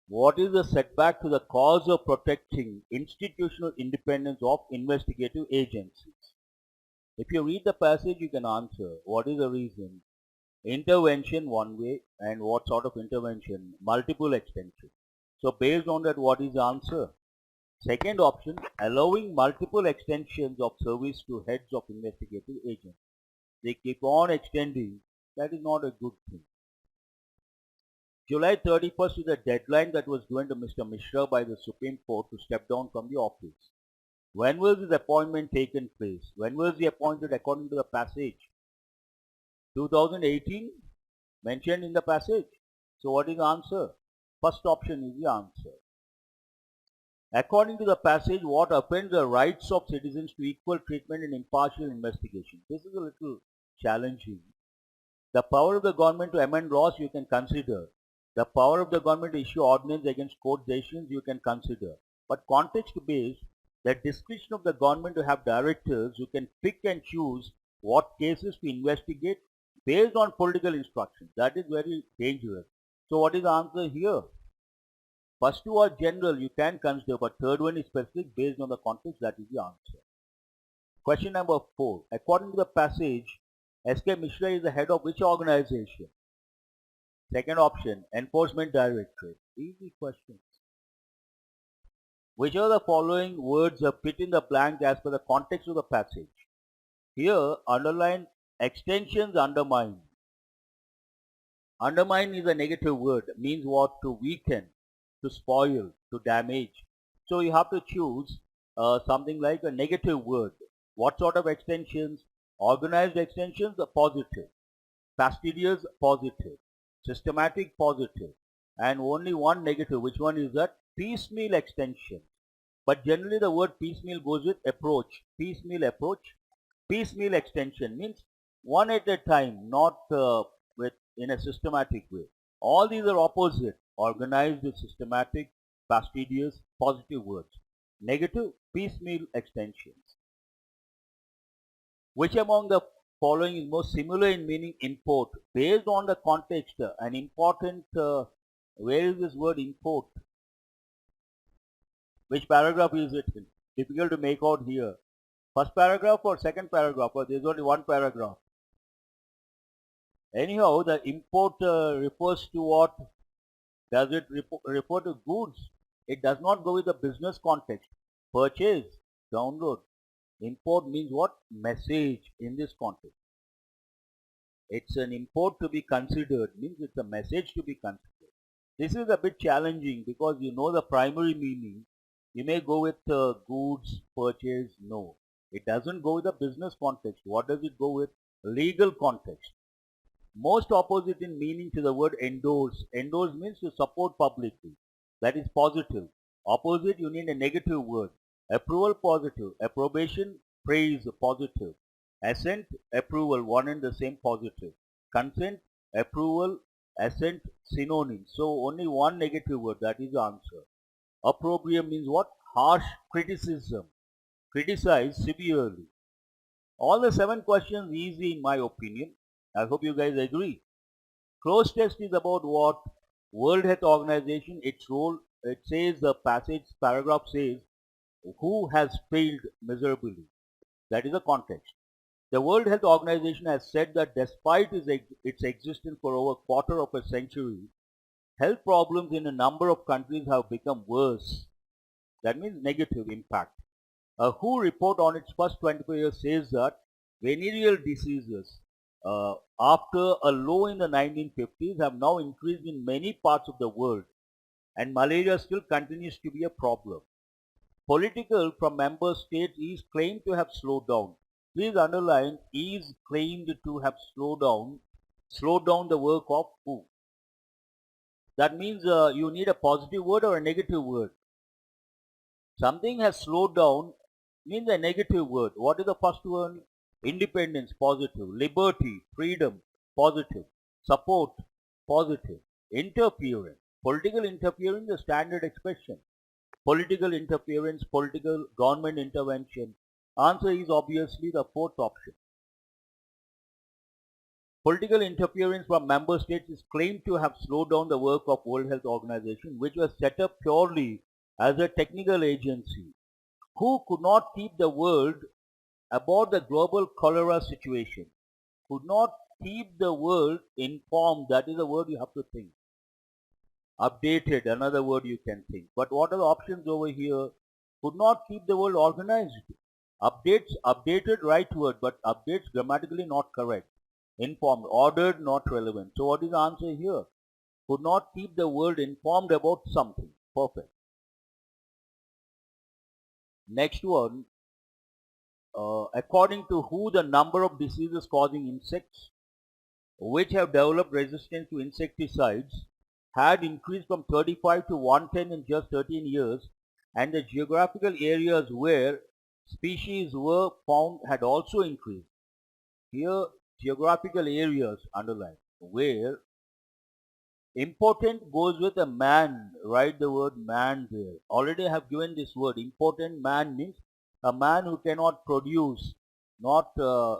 What is the setback to the cause of protecting institutional independence of investigative agencies? If you read the passage, you can answer. What is the reason? Intervention one way, and what sort of intervention? Multiple extension. So based on that, what is the answer? Second option, allowing multiple extensions of service to heads of investigative agents. They keep on extending. That is not a good thing. July 31st is the deadline that was given to Mr. Mishra by the Supreme Court to step down from the office. When was his appointment taken place? When was he appointed according to the passage? 2018 mentioned in the passage. So what is the answer? First option is the answer. According to the passage, what offends the rights of citizens to equal treatment and impartial investigation? This is a little challenging. The power of the government to amend laws you can consider. The power of the government to issue ordinance against court decisions you can consider. But context based, the discretion of the government to have directors who can pick and choose what cases to investigate based on political instructions. That is very dangerous. So what is the answer here? First two are general, you can consider, but third one is specific based on the context. That is the answer. Question number 4. According to the passage, S.K. Mishra is the head of which organization? Second option, Enforcement Directorate. Easy questions. Which of the following words are fit in the blank as per the context of the passage? Here, underline extensions undermine. Undermine is a negative word. Means what? To weaken, to spoil, to damage. So you have to choose something like a negative word. What sort of extensions? Organized extensions, positive. Fastidious, positive. Systematic, positive. And only one negative. Which one is that? Piecemeal extension. But generally the word piecemeal goes with approach. Piecemeal approach. Piecemeal extension means one at a time, not in a systematic way. All these are opposite. Organized, systematic, fastidious, positive words. Negative, piecemeal extensions. Which among the following is most similar in meaning import? Based on the context, an important, where is this word import? Which paragraph is it? Difficult to make out here. First paragraph or second paragraph? Or there is only one paragraph. Anyhow, the import refers to what? Does it refer to goods? It does not go with the business context. Purchase, download. Import means what? Message in this context. It's an import to be considered, means it's a message to be considered. This is a bit challenging because you know the primary meaning. You may go with goods, purchase, no. It doesn't go with the business context. What does it go with? Legal context. Most opposite in meaning to the word endorse. Endorse means to support publicly. That is positive. Opposite, you need a negative word. Approval, positive. Approbation, praise, positive. Assent, approval, one and the same, positive. Consent, approval, assent, synonyms. So only one negative word, that is the answer. Opprobrium means what? Harsh criticism. Criticize severely. All the 7 questions easy in my opinion. I hope you guys agree. Close test is about what? World Health Organization, its role, it says the passage, paragraph says, who has failed miserably? That is the context. The World Health Organization has said that despite its existence for over a quarter of a century, health problems in a number of countries have become worse. That means negative impact. A WHO report on its first 25 years says that venereal diseases after a low in the 1950s have now increased in many parts of the world, and malaria still continues to be a problem. Political from member states is claimed to have slowed down. Please underline, is claimed to have slowed down the work of WHO. That means you need a positive word or a negative word. Something has slowed down means a negative word. What is the first one? Independence, positive. Liberty, freedom, positive. Support, positive. Interference. Political interference is a standard expression. Political interference, political government intervention. Answer is obviously the 4th option. Political interference from member states is claimed to have slowed down the work of World Health Organization, which was set up purely as a technical agency, who could not keep the world about the global cholera situation, could not keep the world informed. That is the word you have to think. Updated, another word you can think. But what are the options over here? Could not keep the world organized. Updates, updated, right word, but updates grammatically not correct. Informed, ordered, not relevant. So what is the answer here? Could not keep the world informed about something. Perfect. Next one, according to who the number of diseases causing insects which have developed resistance to insecticides had increased from 35 to 110 in just 13 years, and the geographical areas where species were found had also increased. Here, geographical areas underlined, where important goes with a man. Write the word man there. Already I have given this word. Important man means a man who cannot produce, not a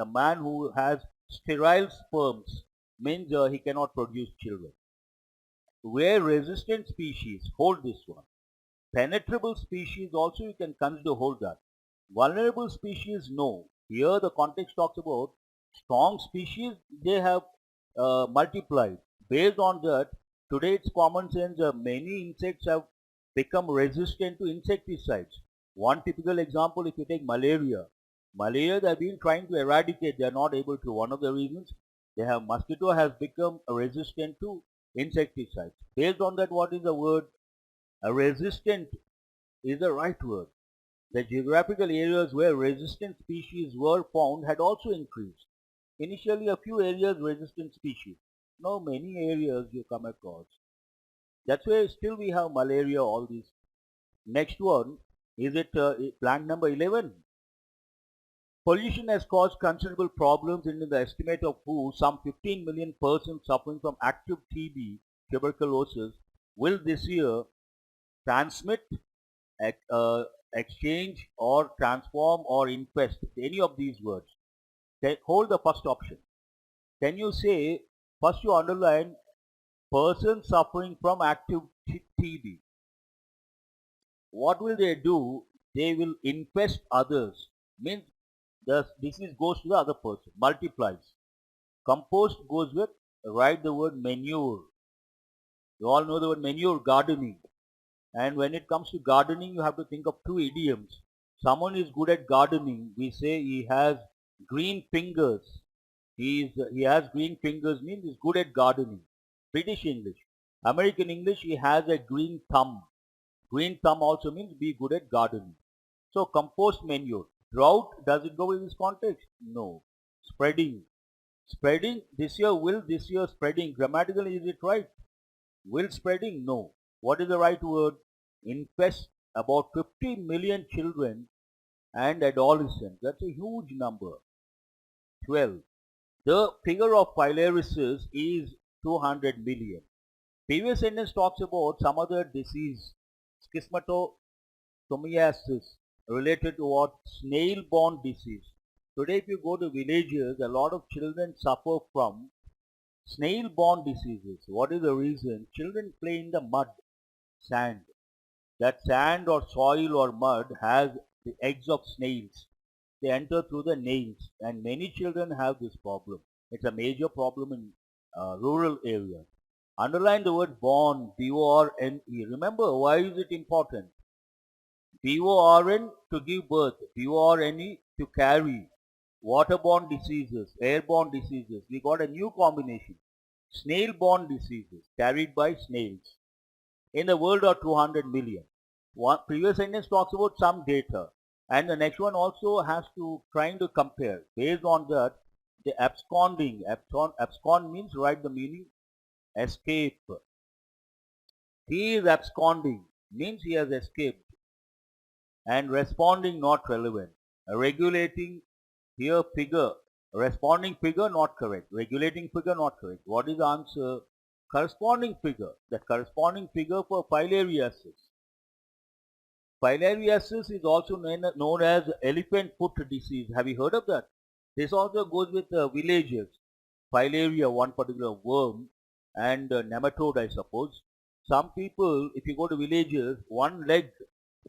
man who has sterile sperms, means he cannot produce children. Where resistant species, hold this one. Penetrable species also you can consider, hold that. Vulnerable species, no. Here the context talks about strong species, they have multiplied. Based on that, today it's common sense, many insects have become resistant to insecticides. One typical example, if you take malaria. Malaria they have been trying to eradicate, they are not able to. One of the reasons, they have mosquito has become resistant to insecticides. Based on that, what is the word? Resistant is the right word. The geographical areas where resistant species were found had also increased. Initially a few areas resistant species. Now many areas you come across. That's why still we have malaria, all these. Next one, is it plant number 11? Pollution has caused considerable problems in the estimate of who some 15 million persons suffering from active TB, tuberculosis, will this year transmit, exchange or transform or infest. Any of these words. Hold the first option. Can you say, first you underline person suffering from active TB. What will they do? They will infest others. Means the disease goes to the other person, multiplies. Compost goes with, write the word manure. You all know the word manure, gardening. And when it comes to gardening, you have to think of two idioms. Someone is good at gardening, we say he has green fingers. He has green fingers means he's good at gardening. British English. American English, he has a green thumb. Green thumb also means be good at gardening. So compost manure. Drought, does it go in this context? No. Spreading. Spreading, this year spreading. Grammatically is it right? Will spreading? No. What is the right word? Infest about 50 million children and adolescents. That's a huge number. 12. The figure of filariasis is 200 million. Previous sentence talks about some other disease, schismatosomiasis, related to what? Snail-borne disease. Today if you go to villages, a lot of children suffer from snail-borne diseases. What is the reason? Children play in the mud, sand. That sand or soil or mud has the eggs of snails. They enter through the nails, and many children have this problem. It's a major problem in rural areas. Underline the word born, B-O-R-N-E. Remember, why is it important? B-O-R-N to give birth, B-O-R-N-E to carry. Waterborne diseases, airborne diseases. We got a new combination. Snail-borne diseases carried by snails. In the world are 200 million. One previous sentence talks about some data, and the next one also has to trying to compare. Based on that, the absconding, abscond means, write the meaning, escape. He is absconding means he has escaped, and responding not relevant. Regulating, here figure, responding figure not correct, regulating figure not correct. What is the answer? Corresponding figure, that corresponding figure for filariasis. Filariasis is also known as elephant foot disease. Have you heard of that? This also goes with villages. Filaria, one particular worm, and nematode, I suppose. Some people, if you go to villages, one leg,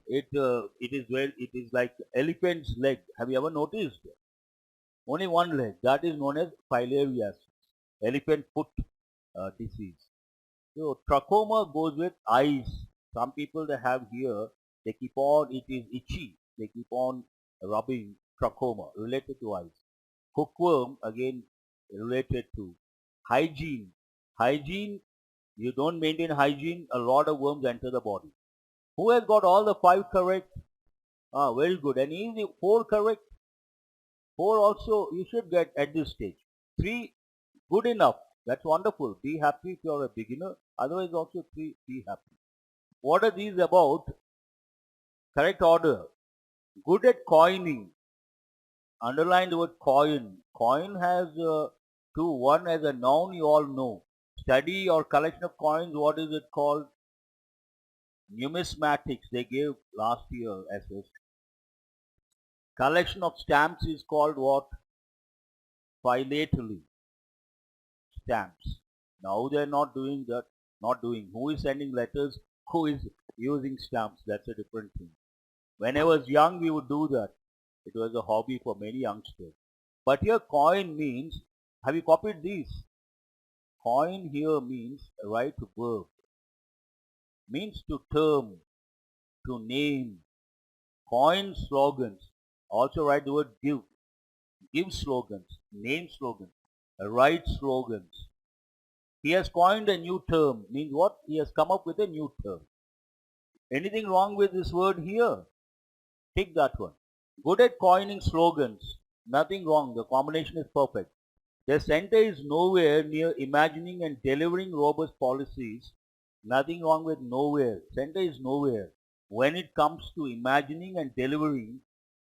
it is like elephant's leg. Have you ever noticed? Only one leg. That is known as filariasis, elephant foot disease. So trachoma goes with eyes. Some people they have here, they keep on, it is itchy. They keep on rubbing trachoma related to eyes. Hookworm again related to hygiene. Hygiene, you don't maintain hygiene, a lot of worms enter the body. Who has got all the 5 correct? Ah, very good. And easy, 4 correct. 4 also you should get at this stage. 3, good enough. That's wonderful. Be happy if you're a beginner. Otherwise also 3, be happy. What are these about? Correct order. Good at coining. Underline the word coin. Coin has 2. One as a noun you all know. Study or collection of coins, what is it called? Numismatics they gave last year as a collection of stamps is called what? Philately. Stamps. Now they are not doing that. Not doing. Who is sending letters? Who is using stamps? That's a different thing. When I was young we would do that. It was a hobby for many youngsters. But here coin means, have you copied these? Coin here means right verb. Means to term, to name. Coin slogans. Also write the word give. Give slogans, name slogans, write slogans. He has coined a new term. Means what? He has come up with a new term. Anything wrong with this word here? Take that one. Good at coining slogans. Nothing wrong. The combination is perfect. The center is nowhere near imagining and delivering robust policies. Nothing wrong with nowhere. Center is nowhere. When it comes to imagining and delivering,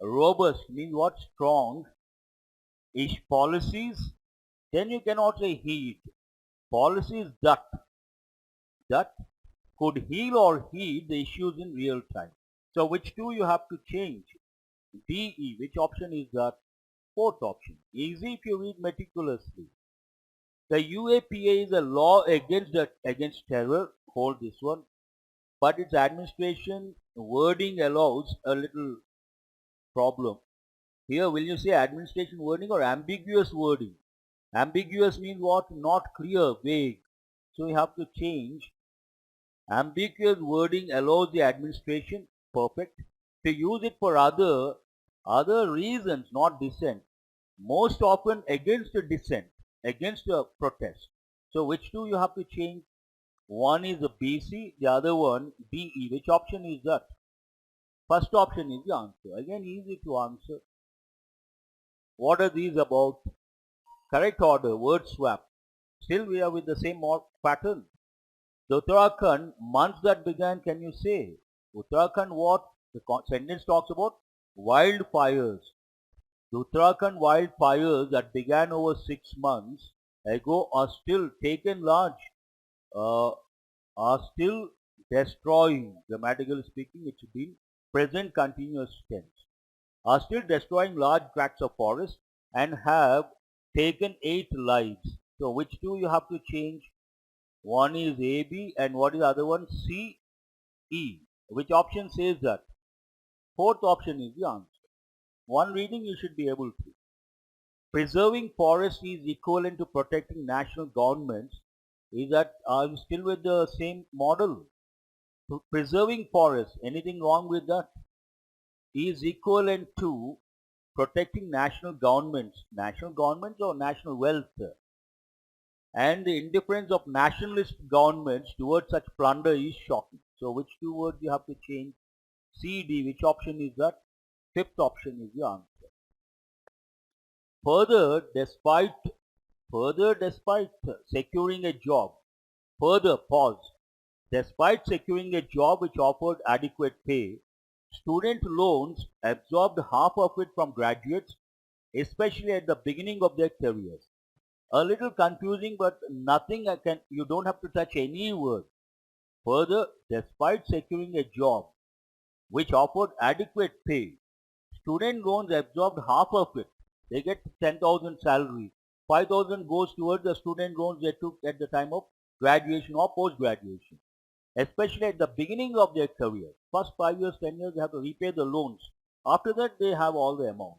robust means what? Strong ish policies. Then you cannot say heat. Policies that could heal or heed the issues in real time. So which 2 you have to change? DE. Which option is that? 4th option. Easy if you read meticulously. The UAPA is a law against terror. Hold this one. But its administration wording allows a little problem. Here will you say administration wording or ambiguous wording? Ambiguous means what? Not clear, vague. So you have to change. Ambiguous wording allows the administration, perfect, to use it for other reasons, not dissent. Most often against a dissent, against a protest. So which 2 you have to change? One is a BC, the other one DE. Which option is that? First option is the answer. Again, easy to answer. What are these about? Correct order, word swap. Still we are with the same pattern. The Uttarakhand, months that began, can you say? Uttarakhand what? The sentence talks about wildfires. The Uttarakhand wildfires that began over 6 months ago are still taken large, are still destroying, grammatically speaking, it's been present continuous tense, are still destroying large tracts of forest and have taken 8 lives. So which 2 you have to change? One is AB and what is the other one? CE. Which option says that? 4th option is the answer. One reading you should be able to. Preserving forest is equivalent to protecting national governments. Is that, are you still with the same model? Preserving forest, anything wrong with that? Is equivalent to protecting national governments or national wealth. And the indifference of nationalist governments towards such plunder is shocking. So which 2 words you have to change? CD. Which option is that? 5th option is the answer. Further, despite securing a job, despite securing a job which offered adequate pay, student loans absorbed half of it from graduates, especially at the beginning of their careers. A little confusing, but nothing you don't have to touch any word. Further, despite securing a job which offered adequate pay, student loans absorbed half of it. They get 10,000 salary. 5,000 goes towards the student loans they took at the time of graduation or post-graduation. Especially at the beginning of their career. First 5 years, 10 years, they have to repay the loans. After that, they have all the amount.